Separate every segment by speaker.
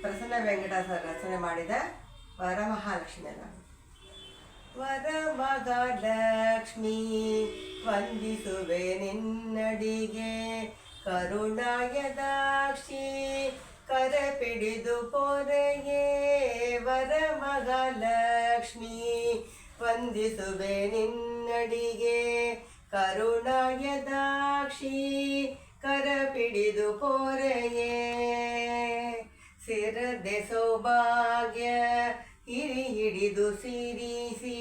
Speaker 1: ಪ್ರಸನ್ನ ವೆಂಕಟೇಶ್ವರ ರಚನೆ ಮಾಡಿದ ವರಮಹಾಲಕ್ಷ್ಮಿ. ವರಮಹಾಲಕ್ಷ್ಮಿ ವಂದಿಸುವೆ ನಿನ್ನಡಿಗೆ, ಕರುಣಾಯದಾಕ್ಷಿ ಕರಪಿಡಿದು ಪೊರೆಯೇ. ವರಮಹಾಲಕ್ಷ್ಮಿ ವಂದಿಸುವೆ ನಿನ್ನಡಿಗೆ, ಕರುಣಾಯದಾಕ್ಷಿ ಕರಪಿಡಿದು ಪೊರೆಯೇ. ಸಿರದೆ ಸೌಭಾಗ್ಯ ಹಿರಿ ಹಿಡಿದು ಸಿರಿಸಿ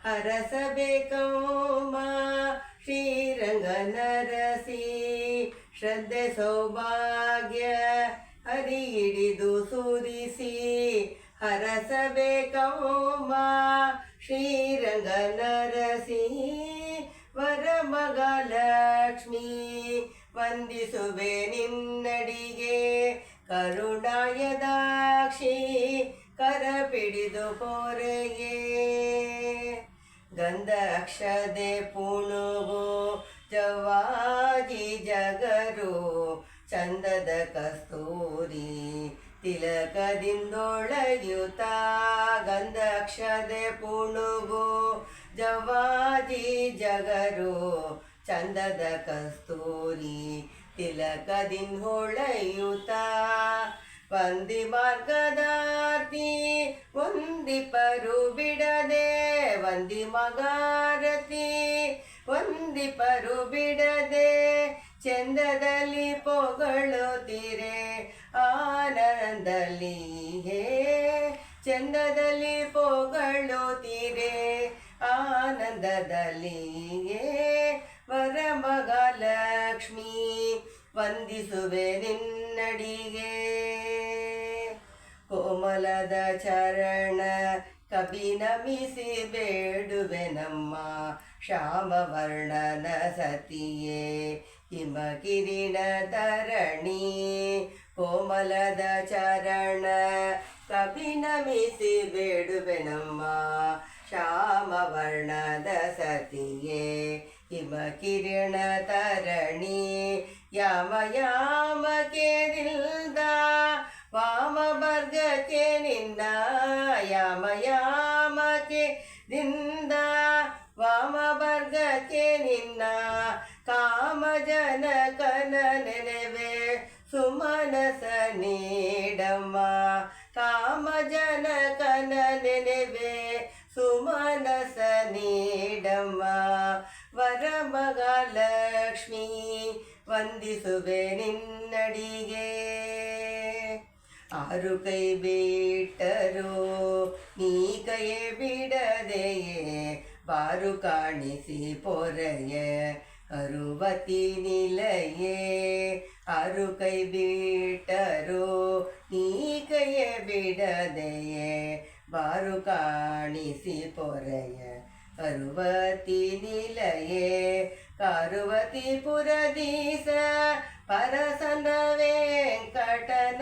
Speaker 1: ಹರಸಬೇಕಮ್ಮ ಶ್ರೀರಂಗನರಸಿ. ಶ್ರದ್ಧೆ ಸೌಭಾಗ್ಯ ಹರಿ ಹಿಡಿದು ಸುರಿಸಿ ಹರಸಬೇಕಮ್ಮ ಶ್ರೀರಂಗನರಸಿ. ವರಮಹಾಲಕ್ಷ್ಮಿ ವಂದಿಸುವೆ ನಿನ್ನಡಿಗೆ, ಕರುಣಾಯದಾಕ್ಷಿ ಕರಪಿಡಿದು ಪೊರೆಯೇ. ಗಂಧಾಕ್ಷತೆ ಪುಣುಗು ಜವಾಜಿ ಜಗರು, ಚಂದದ ಕಸ್ತೂರಿ ತಿಲಕದಿಂದೊಳಯುತ. ಗಂಧಾಕ್ಷತೆ ಪುಣುಗು ಜವಾಜಿ ಜಗರು, ಚಂದದ ಕಸ್ತೂರಿ ತಿಲಕದಿಂದ ಹೊಳೆಯುತ. ವಂದಿ ಮಾರ್ಗದಾರ್ತಿ ವಂದಿಪರು ಬಿಡದೆ, ವಂದಿ ಮಗಾರತಿ ವಂದಿಪರು ಬಿಡದೆ. ಚಂದದಲ್ಲಿ ಪೊಗಳುತ್ತೀರೆ ಆನಂದದಲ್ಲಿ ಹೇ, ಚಂದದಲ್ಲಿ ಪೊಗಳುತ್ತೀರೆ ಆನಂದದಲ್ಲಿ ಹೇ. ವರಮಹಾಲಕ್ಷ್ಮಿ ವಂದಿಸುವೆ ನಿನ್ನಡಿಗೆ, ಕೋಮಲದ ಚರಣ ಕವಿ ನಮಿಸಿ ಬೇಡುವೆ ನಮ್ಮ ಶ್ಯಾಮವರ್ಣನ ಸತಿಯೇ. ಹಿಮಕಿರಣ ಧರಣಿ ಕೋಮಲದ ಚರಣ ಕವಿ ನಮಿಸಿ ಬೇಡುವೆ ನಮ್ಮ ಶ್ಯಾಮವರ್ಣದ ಸತಿಯೇ. ಹಿಮಕಿರಣ ತರಣಿ ಯಾಮ ಯಾಮಕ್ಕೆ ನಿಲ್ದ ವಾಮ ವರ್ಗಕ್ಕೆ ನಿಂದ. ಯಾಮ ಯಾಮಕ್ಕೆ ನಿಂದ ವಾಮ ವರ್ಗಕ್ಕೆ ನಿನ್ನ. ಕಾಮ ಜನಕನ ನೆನೆವೆ ಸುಮನಸ ನೀಡಮ್ಮ, ಕಾಮ ಜನಕನ ನೆನೆವೆ ಸುಮನಸ ನೀಡಮ್ಮ. ವರಮಹಾಲಕ್ಷ್ಮಿ ವಂದಿಸುವೆ ನಿನ್ನಡಿಗೆ, ಆರು ಕೈ ಬಿಟ್ಟರು ನೀ ಕೈ ಬಿಡದೆಯೇ. ಬಾರು ಕಾಣಿಸಿ ಪೊರೆಯೇ ಅರುವತಿ ನಿಲಯೇ. ಆರು ಕೈ ಬಿಟ್ಟರು ನೀ ಕೈ ಬಿಡದೆಯೇ. ಬಾರು ಕಾಣಿಸಿ ಪೊರೆಯ ಅರುವತಿ ನಿಲಯೇ. ಕಾರುವತಿ ಪುರದೀಸ ಪರಸನ ವೆಂಕಟನ.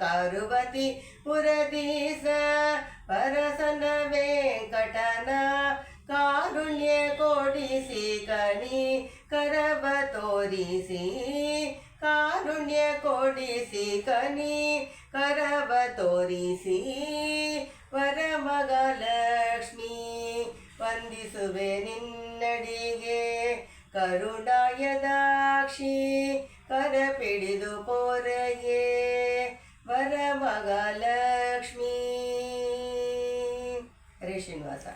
Speaker 1: ಕಾರುವತಿ ಪುರದೀಸ ಪರಸನ ವೆಂಕಟನ. ಕಾರುಣ್ಯ ಕೊಡಿಸಿ ಕನಿ ಕರವ ತೋರಿಸಿ. ಕಾರುಣ್ಯ ಕೊಡಿಸಿ ಕನಿ ಕರವ ತೋರಿಸಿ. ವರಮಹಾಲಕ್ಷ್ಮಿ ವಂದಿಸುವೆ ನಿನ್ನಡಿಗೆ, ಕರುಣಾಯದಾಕ್ಷಿ ಕರಪಿಡಿದು ಪೊರೆಯೇ. ವರಮಹಾಲಕ್ಷ್ಮಿ. ಹರೇ ಶ್ರೀನಿವಾಸ.